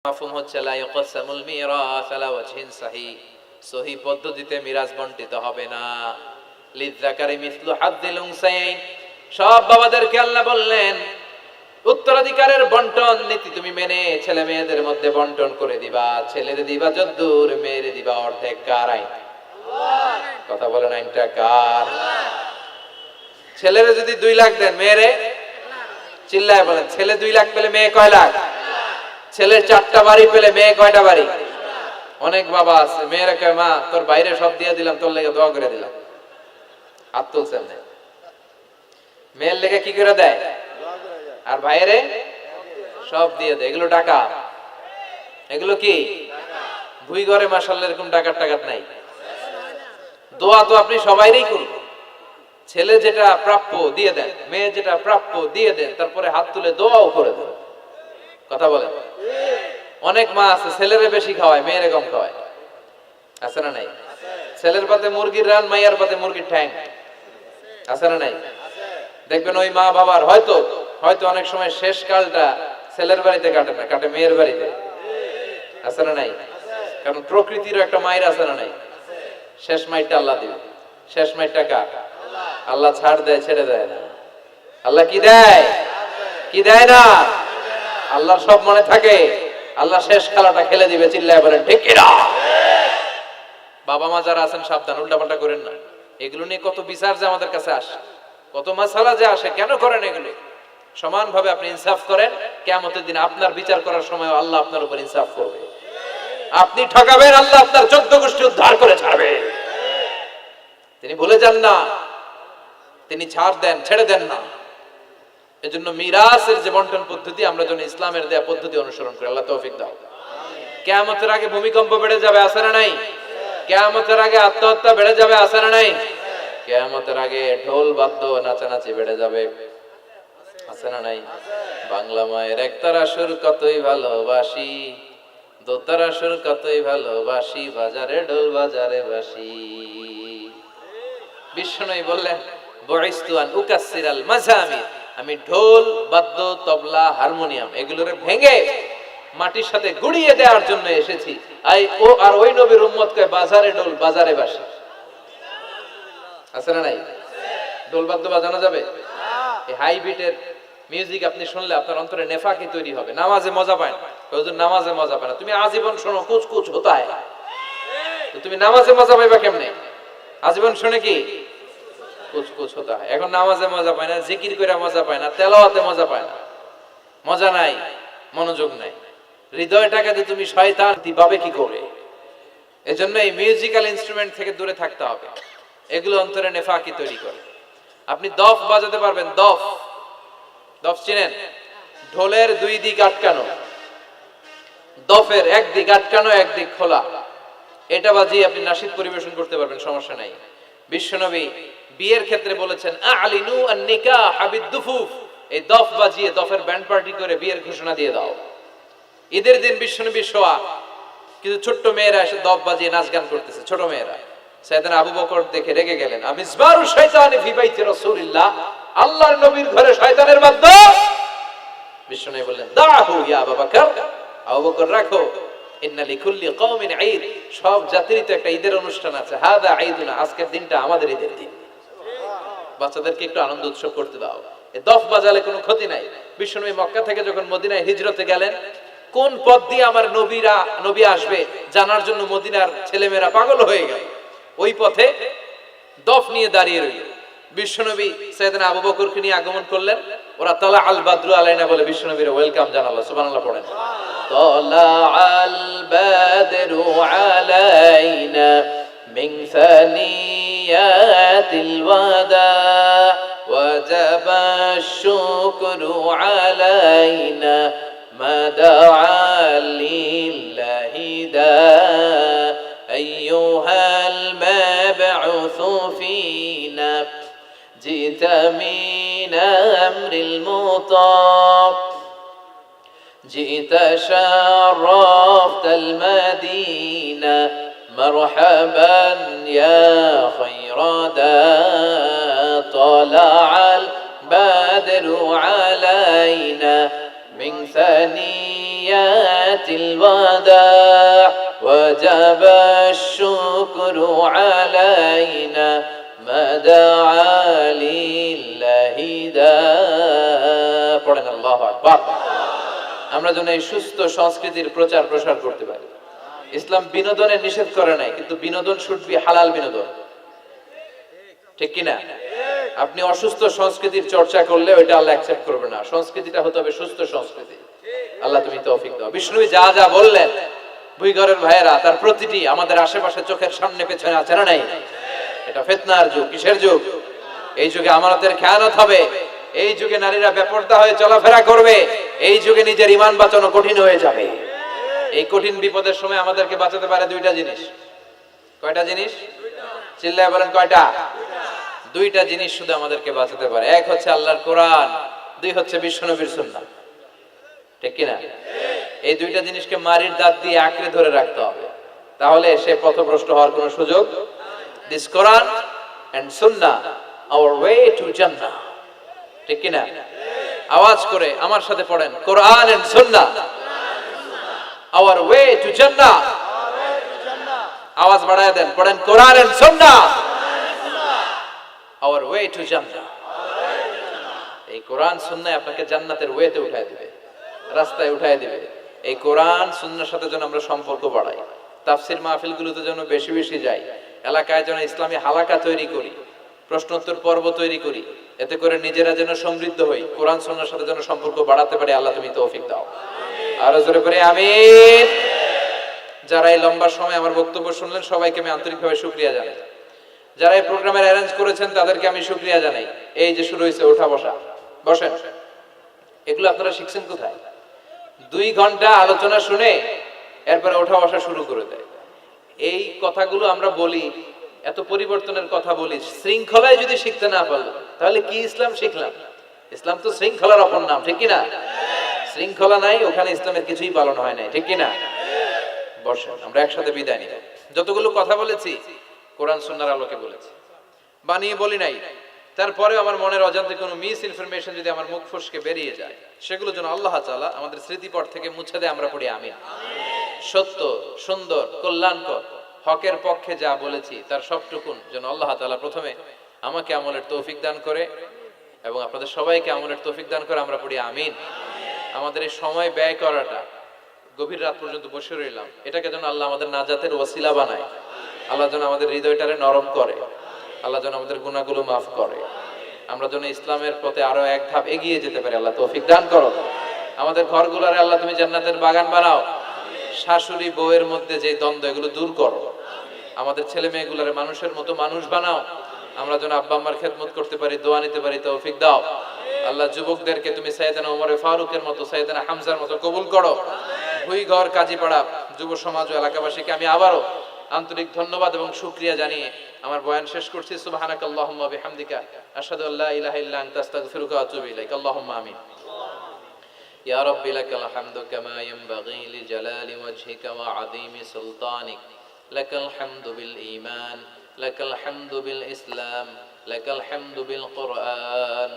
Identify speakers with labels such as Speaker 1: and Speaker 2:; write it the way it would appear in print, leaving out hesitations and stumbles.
Speaker 1: মাফহুম হচ্ছে লা ইয়াকসামুল মিরাস আলা ওয়াজহিন সহিহ, সহিহ পদ্ধতিতে মিরাজ বণ্টিত হবে না। লিযযাকারি মিসলু হাজ্জিল উনসায়াইন, সব বাবাদেরকে আল্লাহ বললেন উত্তরাধিকারের বন্টন নীতি তুমি মেনে ছেলে মেয়েদের মধ্যে বন্টন করে দিবা। ছেলেরে দিবা যদ্দুর, মেয়েরে দিবা অর্ধেক। কার আইন? কথা বলেন, আইনটা কার? ছেলেরে যদি 2 লাখ দেন, মেয়েরে চিল্লায় বলেন, ছেলে 2 লাখ পেলে মেয়ে কয় লাখ? ছেলের 4টা বাড়ি পেলে মেয়ে কয়টা বাড়ি? অনেক বাবা আছে মেয়েরা কয় মা তোর বাইরে সব দিয়ে দিলাম, তোর লেগে দোয়া করে দিলাম। হাত তুলছেন না? মেয়ের লেগে কি করে দেয়? আর বাইরে সব দিয়ে দেয়। এগুলো টাকা, এগুলো কি ভুই ঘরে মাশাআল্লাহ এরকম টাকার নাই। দোয়া তো আপনি সবাইরই করুন। ছেলে যেটা প্রাপ্য দিয়ে দেন, মেয়ে যেটা প্রাপ্য দিয়ে দেন, তারপরে হাত তুলে দোয়াও করে দেন। কথা বলেন। অনেক মা আছে ছেলেরে বেশি খাওয়ায়, মেয়েরে কম খাওয়ায়, আছে না নাই? ছেলের পাতে মুরগির রান, মাইয়ার পাতে মুরগির ঠ্যাং, আছে না নাই? দেখবেন ওই মা বাবার হয়তো অনেক সময় শেষ কালটা ছেলের বাড়িতে কাটে না, কাটে মেয়ের বাড়িতে, আছে না নাই? কারণ প্রকৃতির একটা মায়ের আছে না নাই? শেষ মাইরটা আল্লাহ দিবে। শেষ মাইরটা কার? আল্লাহ ছাড় দেয়, ছেড়ে দেয় না। আল্লাহ কি দেয়? কি দেয় না? আল্লাহর সব মনে থাকে। আল্লাহ শেষ খেলাটা খেলে দিবে। চিল্লায় বলেন ঠিক কিনা? বাবা মা যারা আছেন সাবধান, উল্টাপাল্টা করেন না। এগুলো নিয়ে কত বিচার যে আমাদের কাছে আসে, কত মাসালা যে আসে। কেন করেন এগুলো? সমানভাবে আপনি ইনসাফ করেন, কিয়ামতের দিন আপনার বিচার করার সময় আল্লাহ আপনার উপর ইনসাফ করবে। আপনি ঠকাবেন, আল্লাহ আপনার 14 গোষ্ঠী উদ্ধার করে ছাড়বে। তিনি ভুলে যান না, তিনি ছাড় দেন, ছেড়ে দেন না। এজন্য মিরাসের যে বন্টন পদ্ধতি, আমরা যেন ইসলামের দেয়া পদ্ধতি অনুসরণ করি। আল্লাহ তৌফিক দাও। কিয়ামতের আগে ভূমিকম্প বেড়ে যাবে, আছে না নাই? কিয়ামতের আগে আত্মহত্যা বেড়ে যাবে, আছে না নাই? কিয়ামতের আগে ঢোল বাদ্য নাচানাচি বেড়ে যাবে, আছে না নাই? বাংলা মায়ের একতারা সুর কতই ভালোবাসি, দোতারা সুর কতই ভালোবাসি, বাজারে ঢোল বাজারে বাসি। বিষ্ণুই বললেন বুইস্তু আন উকাসসিরাল মাযামির, আমি ঢোল বাদ্য তবলা হারমোনিয়াম এগুলোরে ভেঙে মাটির সাথে গুড়িয়ে দেওয়ার জন্য এসেছি। আর ওই নবীর উম্মত কয় বাজারে ঢোল বাজারে বাঁশি, আছে না নাই? ঢোল বাদ্য বাজানো যাবে? এই হাই বিটের মিউজিক আপনি শুনলে আপনার অন্তরে নেফাকি তৈরি হবে। নামাজে মজা পায় না, হুজুর নামাজে মজা পায় না। তুমি আজীবন শোনো কুচ কুচ হতা হয়, তো তুমি নামাজে মজা পাইবা কেমনে? আজীবন শুনে কি কুচ কুচ হতা হয়। এখন নামাজে মজা পায় না, জিকির করে মজা পায় না, তেলাওয়াতে মজা পায় না, মজা নাই, মনোযোগ নাই। হৃদয়টাকে যে তুমি শয়তান পাবে কি করে? এজন্য এই মিউজিক্যাল ইনস্ট্রুমেন্ট থেকে দূরে থাকতে হবে। এগুলো অন্তরে নেফাকি তৈরি করে। আপনি দফ বাজাতে পারবেন? দফ, দফ চিনেন? ঢোলের 2 দিক আটকানো, দফের এক দিক আটকানো, এক দিক খোলা। এটা বাজিয়ে আপনি নাশিদ পরিবেশন করতে পারবেন, সমস্যা নাই। বিশ্বনবী বিয়ের ক্ষেত্রে বলেছেন আলিনু আন নিকাহ বিদ-দুফুফ, এই দফ বাজিয়ে দফের ব্যান্ড পার্টি করে বিয়ের ঘোষণা দিয়ে দাও। ঈদের দিন বিশ্বনবী শোয়া, কিন্তু ছোট্ট মেয়েরা এসে দফ বাজিয়ে নাচ গান করতেছে, ছোট মেয়েরা। সাইয়েদনা আবু বকর দেখে রেগে গেলেন, আমিজবারু শাইতানি ফি বাইতি রাসূলিল্লাহ, আল্লাহর নবীর ঘরে শয়তানের বাদ্য। বিশ্বনবী বললেন দাহু ইয়া আবু বকর, আবু বকর রাখো, ইন্না লিকুল্লি কওমিন ঈদ, সব জাতিরই তো একটা ঈদের অনুষ্ঠান আছে। হাদা ঈদুনা, আজকের দিনটা আমাদের ঈদের দিন, বাচ্চাদেরকে একটু আনন্দ উৎসব করতে দাও। এই দফ বাজালে কোনো ক্ষতি নাই। বিশ্বনবী মক্কা থেকে যখন মদিনায় হিজরতে গেলেন, কোন পথ দিয়ে আমার নবী আসবে জানার জন্য মদিনার ছেলেমেয়েরা পাগল হয়ে গেল। ওই পথে দফ নিয়ে দাঁড়িয়ে রইল। বিশ্বনবী সাইয়েদনা আবু বকরকে নিয়ে আগমন করলেন। ওরা তালা আল বাদরু আলাইনা বলে বিশ্বনবীর ওয়েলকাম জানালো। সুবহানাল্লাহ পড়েন। তালা আল বাদরু আলাইনা মিন সানিয়াতিল ওয়াদা ওয়াজাবা আশ-শুকরু আলাইনা মা দাআ লিল্লাহি দা আইয়ুহাল মাবউসু ফিনা جئت من أمر المطاع جئت شرفت المدينة مرحبا يا خير داء طلع البدر علينا من ثنيات الوداع وجب الشكر علينا ما دعا لله داع পড়েন আল্লাহু আকবার। আমরা যেন এই সুস্থ সংস্কৃতির প্রচার প্রসার করতে পারি। ইসলাম বিনোদনের নিষেধ করে নাই, কিন্তু বিনোদন শুড বি হালাল বিনোদন, ঠিক কিনা? আপনি অসুস্থ সংস্কৃতির চর্চা করলে ওইটা আল্লাহ অ্যাকসেপ্ট করবে না। সংস্কৃতিটা হতে হবে সুস্থ সংস্কৃতি। আল্লাহ তুমি তৌফিক দাও। বিষ্ণু যা যা বললেন ভুইঘরের ভাইয়েরা, তার প্রতিটি আমাদের আশেপাশে চোখের সামনে পেছনে আছে না নাই? এটা ফিতনার যুগ। কিসের যুগ? এই যুগে আমানতের খেয়ানত হবে, এই যুগে নারীরা বেপরদা হয়ে চলাফেরা করবে, এই যুগে নিজের ঈমান বাঁচানো কঠিন হয়ে যাবে। এই কঠিন বিপদের সময় আমাদেরকে বাঁচাতে পারে দুইটা জিনিস। কয়টা জিনিস? চিল্লায় বলেন কয়টা? দুইটা জিনিস শুধু আমাদেরকে বাঁচাতে পারে। এক হচ্ছে আল্লাহর কোরআন, দুই হচ্ছে বিশ্বনবীর সুন্নাহ, ঠিক কিনা? এই দুইটা জিনিসকে মারির দাঁত দিয়ে আঁকড়ে ধরে রাখতে হবে, তাহলে সে পথভ্রষ্ট হওয়ার কোনো সুযোগ। This Quran and Sunnah hour way to জান্নাহ, ঠিক কিনা? আওয়াজ করে আমার সাথে পড়েন, কোরআন and Sunnah hour way to জান্নাহ। আওয়াজ বাড়ায় দেন, পড়েন, কোরআন and Sunnah hour way to জান্নাহ। এই কোরআন সুন্নাহ আপনাকে জান্নাতের ওয়েতে উঠায় দিবে, রাস্তায় উঠায় দিবে। এই কোরআন সুন্নাহর সাথে যেন আমরা সম্পর্ক বাড়াই, তাফসীর মাহফিলগুলোতে যেন বেশি বেশি যাই, এলাকায় যেন ইসলামী হালাকা তৈরি করি, প্রশ্নোত্তর পর্ব তৈরি করি, এতে করে নিজেরা যেন সমৃদ্ধ হই, কোরআন সুন্নাহর সাথে যেন সম্পর্ক বাড়াতে পারি। আল্লাহ তুমি তৌফিক দাও। আরো জোরে করে আমিন। যারা এই লম্বা সময় আমার বক্তব্য শুনলেন সবাইকে আমি আন্তরিকভাবে শুকরিয়া জানাই। যারা এই প্রোগ্রামের অ্যারেঞ্জ করেছেন তাদেরকে আমি শুকরিয়া জানাই। এই যে শুরু হয়েছে ওঠা বসা, বসেন, এগুলো আপনারা শিখছেন কোথায়? 2 ঘন্টা আলোচনা শুনে এরপরে ওঠা বসা শুরু করে দেয়। এই কথাগুলো আমরা বলি, এত পরিবর্তনের কথা বলি, শৃঙ্খলায় যদি শিখতে না পারলো তাহলে কি ইসলাম শিখলাম? ইসলাম তো শৃঙ্খলার অপর নাম, ঠিক কিনা? শৃঙ্খলা নাই, ওখানে ইসলামের কিছুই পালন হয় নাই, ঠিক কিনা? বসেন, আমরা একসাথে বিদায় নিব। যতগুলো কথা বলেছি কোরআন সুন্নাহর আলোকে বলেছি, বানিয়ে বলি নাই। তারপরে আমার মনের অজান্তে কোনো মিস ইনফরমেশন যদি আমার মুখ ফসকে বেরিয়ে যায়, সেগুলো যেন আল্লাহ তাআলা আমাদের স্মৃতিপট থেকে মুছে দেয়, আমরা পড়ি আমিন। সত্য, সুন্দর, কল্যাণকর, হকের পক্ষে যা বলেছি তার সবটুকুন যেন আল্লাহ তাআলা প্রথমে আমাকে আমলের তৌফিক দান করে এবং আপনাদের সবাইকে আমলের তৌফিক দান করে, আমরা পড়ি আমিন। আমাদের এই সময় ব্যয় করাটা, গভীর রাত পর্যন্ত বসে রইলাম, এটাকে যেন আল্লাহ আমাদের নাজাতের ওসিলা বানায়। আল্লাহ যেন আমাদের হৃদয়টারে নরম করে, আল্লাহ যেন আমাদের গুনাহগুলো মাফ করে, আমরা যেন ইসলামের পথে আরো এক ধাপ এগিয়ে যেতে পারি। আল্লাহ তৌফিক দান করো। আমাদের ঘরগুলোরে আল্লাহ তুমি জান্নাতের বাগান বানাও। শাশুড়ি বউয়ের মধ্যে যে দ্বন্দ্ব, এগুলো দূর করো। আমাদের ছেলে মেয়েগুলোরে মানুষের মতো মানুষ বানাও, আমরা যেন আব্বা আম্মার খেদমত করতে পারি, দোয়া নিতে পারি, তৌফিক দাও। আল্লাহ যুবকদেরকে তুমি সাইয়েদনা ওমর ফারুকের মতো, সাইয়েদনা হামজার মতো কবুল করো। ভুইঘর কাজীপাড়া যুব সমাজ ও এলাকাবাসীকে আমি আবারও আন্তরিক ধন্যবাদ এবং শুকরিয়া জানিয়ে আমার বয়ান শেষ করছি। সুবহানাকাল্লাহুম্মা বিহামদিকা আশহাদু আল্লা ইলাহা ইল্লা আনতা আস্তাগফিরুকা ওয়া আতুবু ইলাইক। আল্লাহুম্মা আমিন। ইয়া রাব্বি লাকাল হামদু কামা ইয়ানবাগি লিজালালি ওয়াজহিকা ওয়া আযীমি সুলতানিক। লাকাল হামদু বিল ঈমান, লাকাল হামদু বিল ইসলাম, লাকাল হামদু বিল কুরআন।